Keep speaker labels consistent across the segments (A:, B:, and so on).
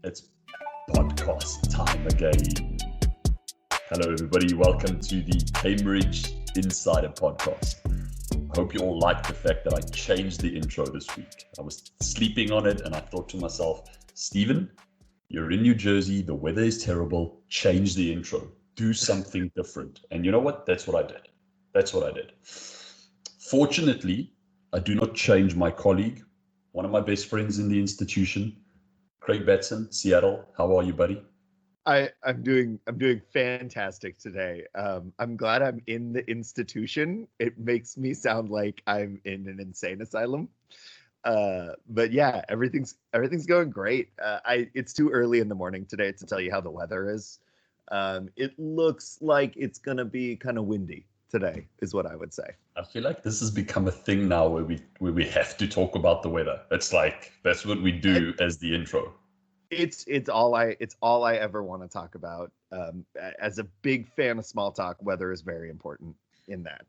A: It's podcast time again. Hello, everybody. Welcome to the Cambridge Insider Podcast. I hope you all like the fact that I changed the intro this week. I was sleeping on it and I thought to myself, Stephen, you're in New Jersey. The weather is terrible. Change the intro. Do something different. And you know what? That's what I did. Fortunately, I do not change my colleague, one of my best friends in the institution, Craig Batson, Seattle. How are you, buddy?
B: I'm doing fantastic today. I'm glad I'm in the institution. It makes me sound like I'm in an insane asylum. But yeah, everything's going great. It's too early in the morning today to tell you how the weather is. It looks like it's gonna be kind of windy today, is what I would say.
A: I feel like this has become a thing now where we have to talk about the weather. It's like that's what we do as the intro.
B: It's all I ever want to talk about. As a big fan of small talk, weather is very important in that.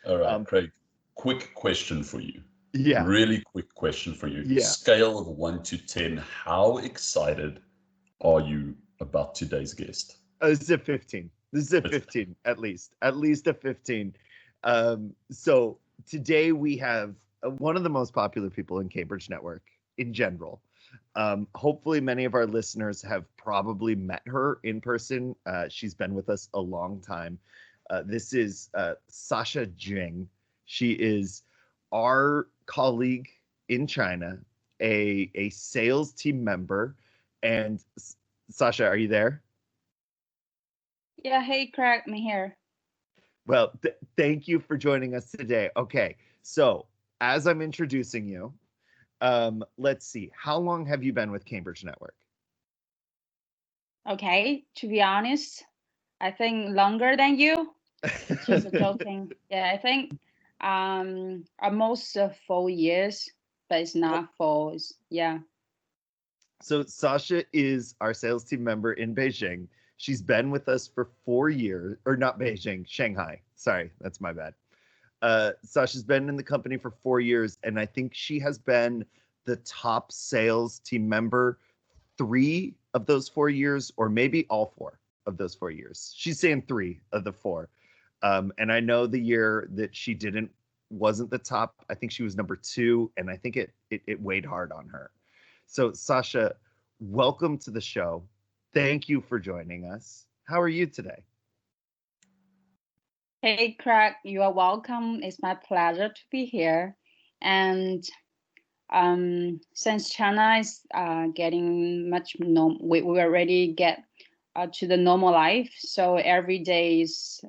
A: All right, Craig, quick question for you.
B: Yeah.
A: Really quick question for you.
B: Yeah.
A: Scale of 1 to 10, how excited are you about today's guest?
B: This is a 15. This is a 15, at least a 15. So today we have one of the most popular people in Cambridge Network in general. Hopefully many of our listeners have probably met her in person. She's been with us a long time. This is Sasha Jing. She is our colleague in China, a sales team member. And Sasha, are you there?
C: Yeah, hey, Craig, I'm here.
B: Well, thank you for joining us today. Okay, so as I'm introducing you, let's see. How long have you been with Cambridge Network?
C: Okay, to be honest, I think longer than you. Just joking. Yeah, I think almost 4 years, but it's not full. Yeah.
B: So Sasha is our sales team member in Beijing. She's been with us for 4 years, or not Beijing, Shanghai. Sorry, that's my bad. Sasha's been in the company for 4 years, and I think she has been the top sales team member 3 of those 4 years, or maybe all 4 of those 4 years. She's saying 3 of the 4. And I know the year that she wasn't the top. I think she was number 2, and I think it weighed hard on her. So Sasha, welcome to the show. Thank you for joining us. How are you today?
C: Hey, Craig, you are welcome. It's my pleasure to be here. And since China is getting much we already get to the normal life, so every day is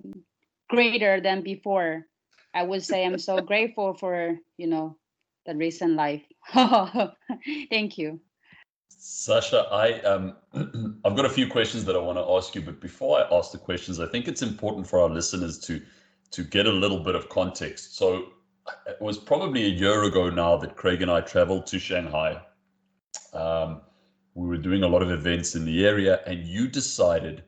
C: greater than before. I would say I'm so grateful for the recent life. Thank you.
A: Sasha, I've got a few questions that I want to ask you, but before I ask the questions, I think it's important for our listeners to get a little bit of context. So it was probably a year ago now that Craig and I traveled to Shanghai. We were doing a lot of events in the area, and you decided,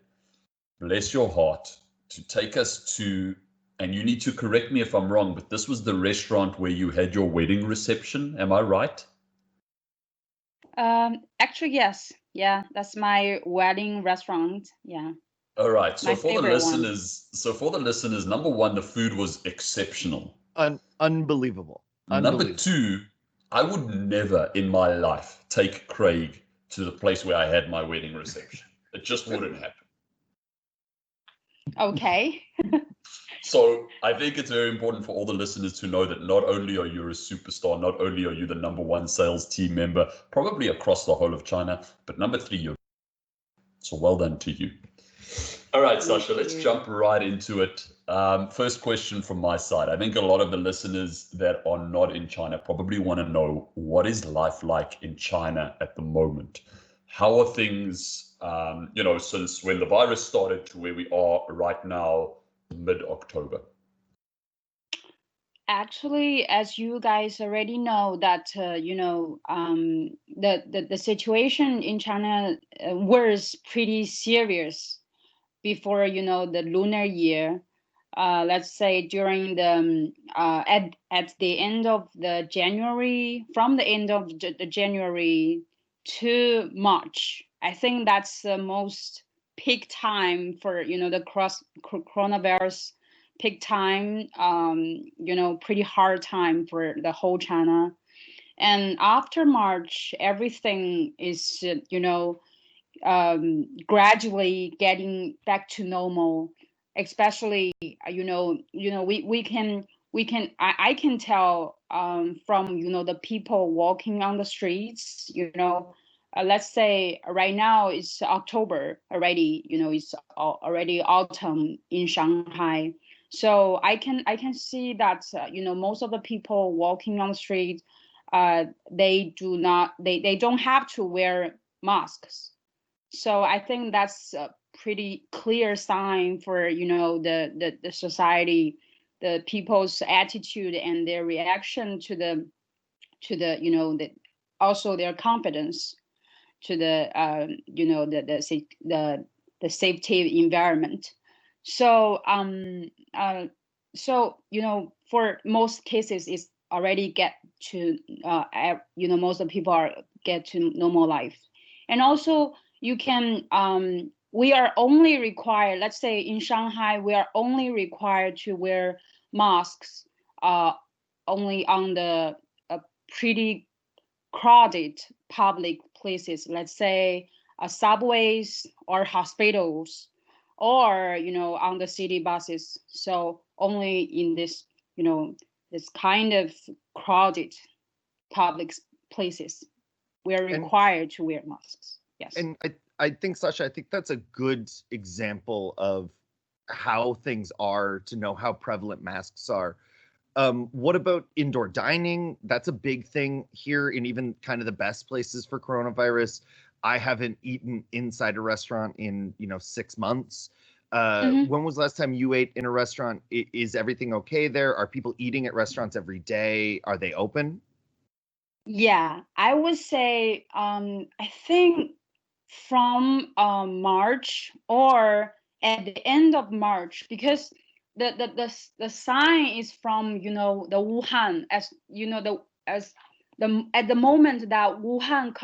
A: bless your heart, to take us to, and you need to correct me if I'm wrong, but this was the restaurant where you had your wedding reception. Am I right?
C: Actually, yes. Yeah, that's my wedding restaurant. Yeah.
A: All right. So
C: My
A: for the
C: favorite one.
A: listeners, number one, the food was exceptional.
B: Unbelievable.
A: Number two, I would never in my life take Craig to the place where I had my wedding reception. It just wouldn't happen.
C: Okay.
A: So I think it's very important for all the listeners to know that not only are you a superstar, not only are you the number one sales team member, probably across the whole of China, but number 3, you're. So well done to you. All right, Sasha, let's jump right into it. First question from my side. I think a lot of the listeners that are not in China probably want to know, what is life like in China at the moment? How are things, since when the virus started to where we are right now, mid-October?
C: Actually, as you guys already know, that the situation in China was pretty serious before the lunar year. Let's say during the at the end of the January, from the end of the January to March. I think that's the most peak time for, the coronavirus peak time, pretty hard time for the whole China. And after March, everything is, gradually getting back to normal, especially, I can tell from, the people walking on the streets, let's say right now it's October already, it's already autumn in Shanghai. So I can see that, most of the people walking on the street, they don't have to wear masks. So I think that's a pretty clear sign for, the society, the people's attitude and their reaction to also their confidence to the safety environment. So for most cases it's already get to most of the people are get to normal life. And also you can we are only required, let's say in Shanghai, we are only required to wear masks only on the pretty crowded public places, let's say subways or hospitals, or on the city buses. So only in this this kind of crowded public places we are required to wear masks. Yes.
B: And I think, Sasha, I think that's a good example of how things are, to know how prevalent masks are. What about indoor dining? That's a big thing here in even kind of the best places for coronavirus. I haven't eaten inside a restaurant in 6 months. When was the last time you ate in a restaurant? Is everything okay there? Are people eating at restaurants every day? Are they open?
C: Yeah, I would say I think from March or at the end of March, because the sign is from the Wuhan, as at the moment that Wuhan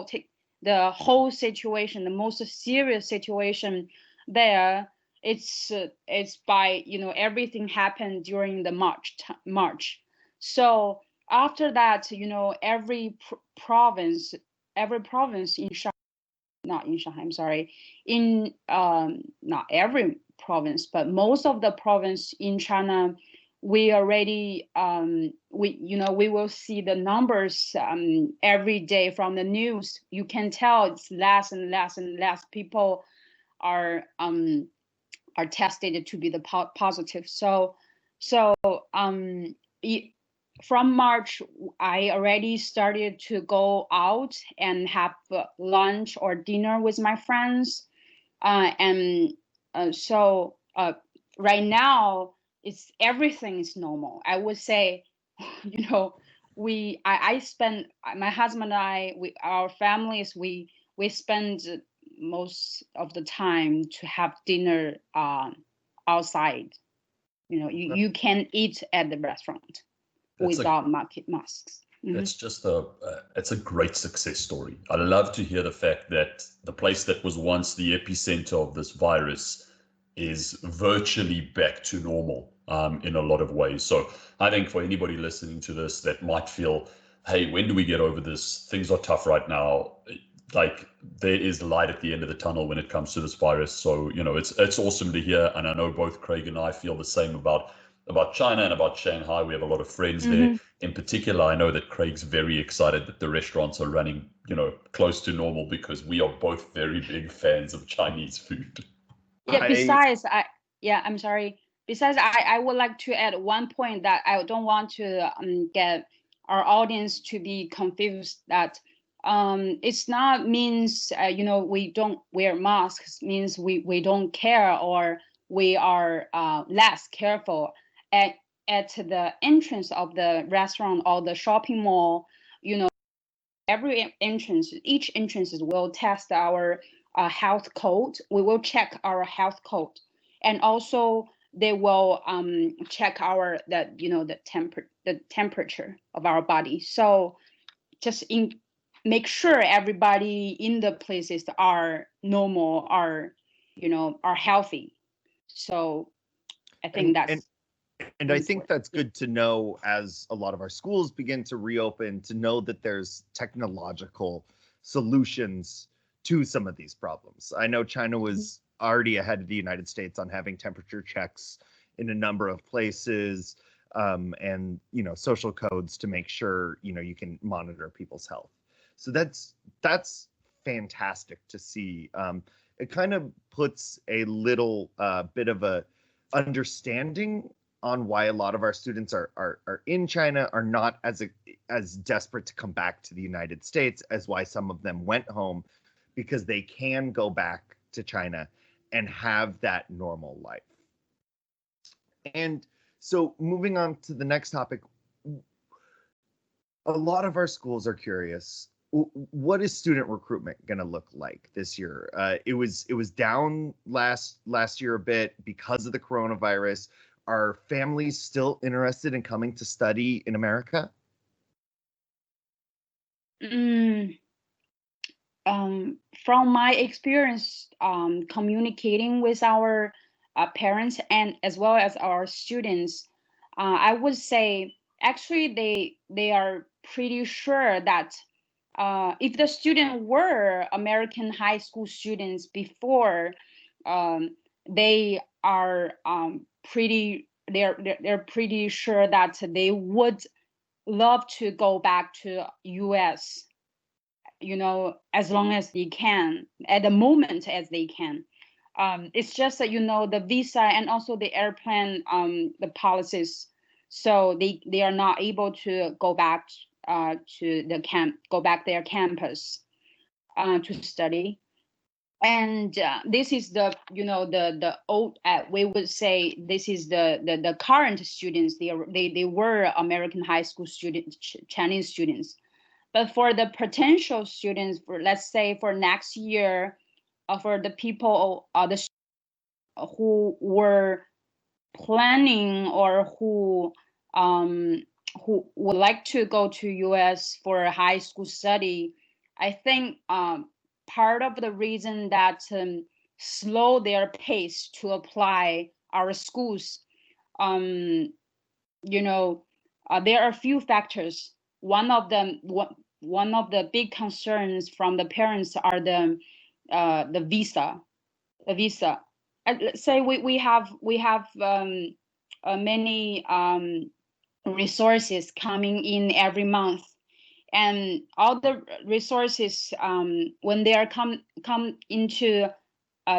C: take the whole situation, the most serious situation there. It's by everything happened during the March. So after that, every province in Shanghai, not in Shanghai, I'm sorry, in not every province, but most of the province in China, we already we will see the numbers every day from the news. You can tell it's less and less and less people are tested to be the positive. From March, I already started to go out and have lunch or dinner with my friends. So right now, everything is normal. I would say, I spend, my husband and I, our families, we spend most of the time to have dinner outside. You can eat at the restaurant without masks.
A: It's just it's a great success story. I love to hear the fact that the place that was once the epicenter of this virus is virtually back to normal in a lot of ways. So I think for anybody listening to this that might feel, hey, when do we get over this? Things are tough right now. Like, there is light at the end of the tunnel when it comes to this virus. So it's awesome to hear, and I know both Craig and I feel the same about China and about Shanghai. We have a lot of friends there. In particular, I know that Craig's very excited that the restaurants are running, close to normal, because we are both very big fans of Chinese food.
C: Yeah, I'm sorry. Besides, I would like to add one point that I don't want to get our audience to be confused, that it's not means we don't wear masks means we don't care, or we are less careful. At the entrance of the restaurant or the shopping mall, each entrance will test our health code. We will check our health code, and also they will check the temperature of our body. So just make sure everybody in the places are normal, are are healthy. So I think
B: And
C: that's
B: and I think
C: important.
B: that's good to know as a lot of our schools begin to reopen, to know that there's technological solutions to some of these problems. I know China was already ahead of the United States on having temperature checks in a number of places, and social codes to make sure you can monitor people's health. So that's fantastic to see. It kind of puts a little bit of a understanding on why a lot of our students are in China, are not as desperate to come back to the United States as why some of them went home, because they can go back to China and have that normal life. And so moving on to the next topic, a lot of our schools are curious. What is student recruitment going to look like this year? It was down last year a bit because of the coronavirus. Are families still interested in coming to study in America?
C: Mm, from my experience communicating with our parents and as well as our students, I would say actually they are pretty sure that if the student were American high school students before, they are they're pretty sure that they would love to go back to US, as long as they can, at the moment as they can. It's just that the visa and also the airplane, the policies, so they are not able to go back to the go back their campus to study. And this is the old, we would say this is the current students. They were American high school students, Chinese students. But for the potential students, for let's say for next year, for the people, who were planning or who would like to go to US for a high school study, I think part of the reason that slow their pace to apply our schools, um, there are a few factors. One of the big concerns from the parents are the visa. The visa. Let's say we have many resources coming in every month, and all the resources, when they are come into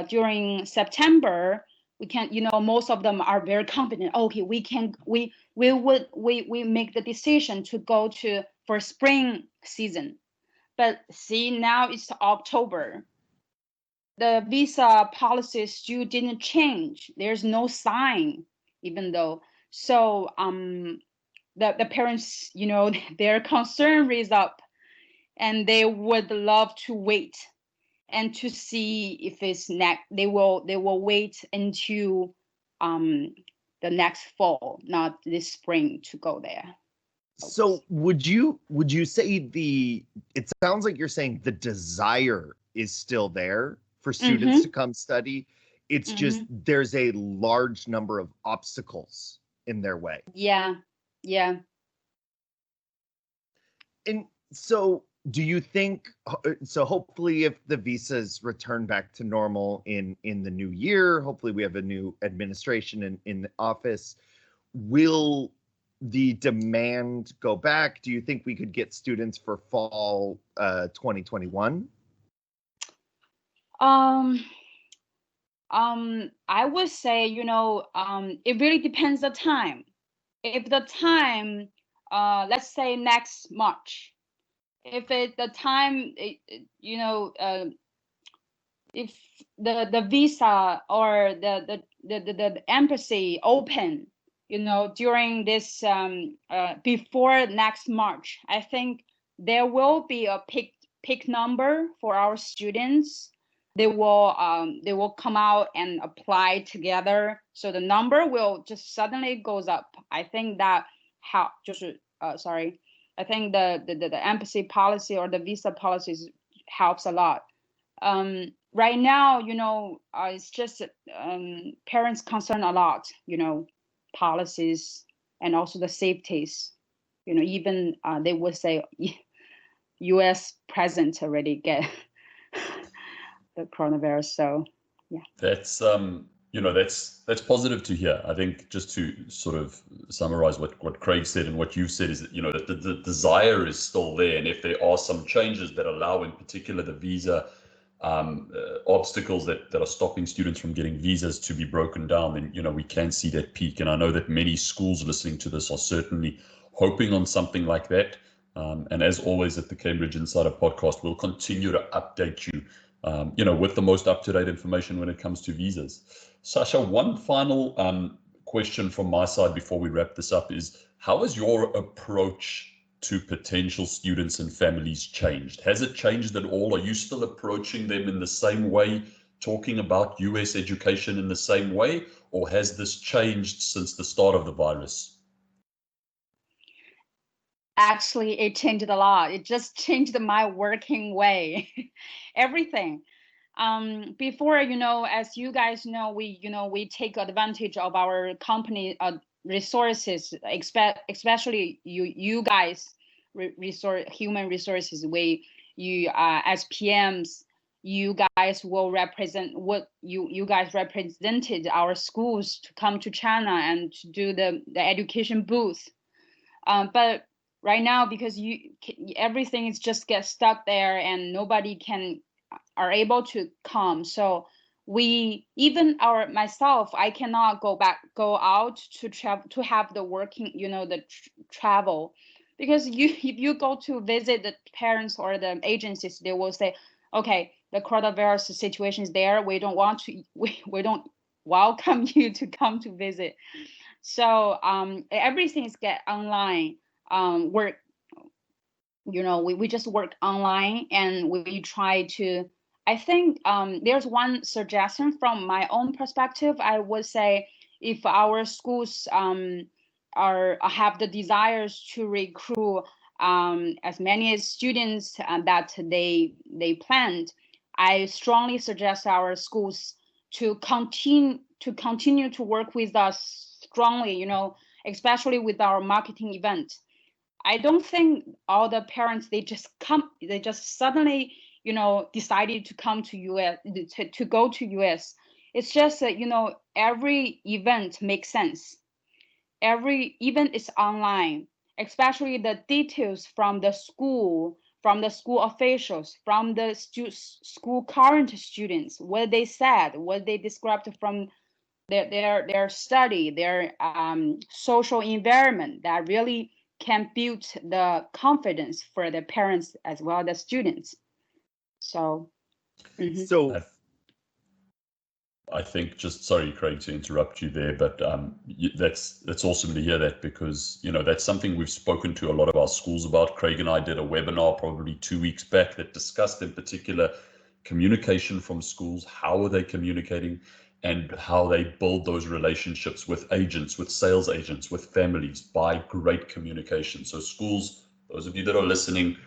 C: during September, we can, most of them are very confident. Okay, we make the decision to go to for spring season. But see, now it's October. The visa policy still didn't change. There's no sign, even though. So the parents, their concern raised up, and they would love to wait and to see if it's next. They will wait until um the next fall, not this spring, to go there.
B: So would you say it sounds like you're saying the desire is still there for students to
C: Mm-hmm.
B: come study. It's just
C: Mm-hmm.
B: there's a large number of obstacles in their way.
C: Yeah. Yeah.
B: And so do you think, so hopefully if the visas return back to normal in the new year, hopefully we have a new administration in the office, will the demand go back? Do you think we could get students for fall 2021?
C: Um. I would say, it really depends the time. If the time, let's say next March, if it the time, if the visa or the embassy open, during this before next March, I think there will be a peak number for our students. They will come out and apply together, so the number will just suddenly goes up. I think that how 就是 sorry I think the embassy policy or the visa policies helps a lot. Right now, it's just parents concern a lot, policies and also the safeties. Even they would say U.S. president already get the coronavirus. So yeah,
A: That's that's positive to hear. I think just to sort of summarize what Craig said and what you've said is that that the desire is still there, and if there are some changes that allow, in particular, the visa obstacles that are stopping students from getting visas to be broken down, then we can see that peak. And I know that many schools listening to this are certainly hoping on something like that. And as always at the Cambridge Insider podcast, we'll continue to update you with the most up-to-date information when it comes to visas. Sasha, one final question from my side before we wrap this up is, how has your approach to potential students and families changed? Has it changed at all? Are you still approaching them in the same way, talking about US education in the same way, or has this changed since the start of the virus?
C: Actually, it changed a lot. It just changed my working way, everything. Before, as you guys know, we take advantage of our company resources, especially you guys, human resources. As PMs, you guys will represent what you guys represented our schools to come to China and to do the education booth. But right now, because everything is just get stuck there and nobody are able to come. So myself, I cannot go out to travel, to have the working, travel, because if you go to visit the parents or the agencies, they will say, okay, the coronavirus situation is there. We don't want to, we don't welcome you to come to visit. So everything is get online. Work, we just work online, and we try to, I think there's one suggestion from my own perspective. I would say, if our schools have the desires to recruit as many students that they planned, I strongly suggest our schools to continue to work with us strongly, especially with our marketing event. I don't think all the parents, they just suddenly, decided to come to US, to go to US. It's just that, every event makes sense. Every event is online, especially the details from the school officials, from the school current students, what they said, what they described from their study, their social environment, that really can build the confidence for the parents as well as the students. So,
B: So
A: I think, just sorry, Craig, to interrupt you there, but that's awesome to hear that, because that's something we've spoken to a lot of our schools about. Craig and I did a webinar probably 2 weeks back that discussed in particular communication from schools. How are they communicating, and how they build those relationships with agents, with sales agents, with families, by great communication. So schools, those of you that are listening,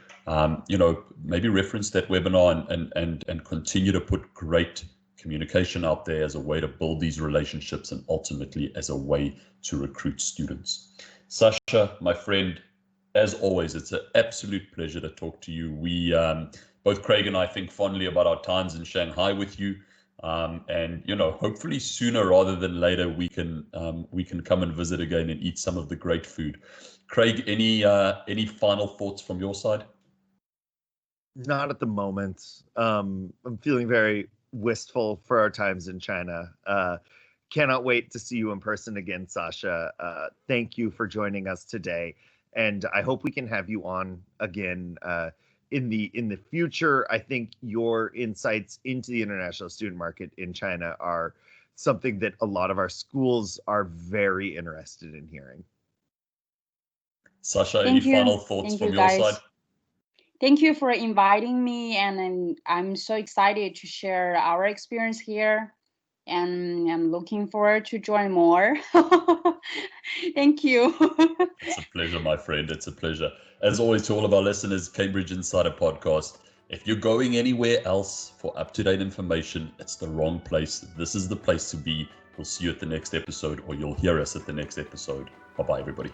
A: maybe reference that webinar and continue to put great communication out there as a way to build these relationships, and ultimately as a way to recruit students. Sasha, my friend, as always, it's an absolute pleasure to talk to you. We both Craig and I think fondly about our times in Shanghai with you, and hopefully sooner rather than later we can come and visit again and eat some of the great food. Craig, any final thoughts from your side?
B: not at the moment. I'm feeling very wistful for our times in China. Cannot wait to see you in person again, Sasha. Thank you for joining us today, and I hope we can have you on again in the future. I think your insights into the international student market in China are something that a lot of our schools are very interested in hearing.
A: Sasha, any final thoughts from your side?
C: Thank you for inviting me, and I'm so excited to share our experience here. and I'm looking forward to join more. Thank you.
A: It's a pleasure, my friend. It's a pleasure. As always, to all of our listeners, Cambridge Insider Podcast. If you're going anywhere else for up-to-date information, it's the wrong place. This is the place to be. We'll see you at the next episode, or you'll hear us at the next episode. Bye-bye, everybody.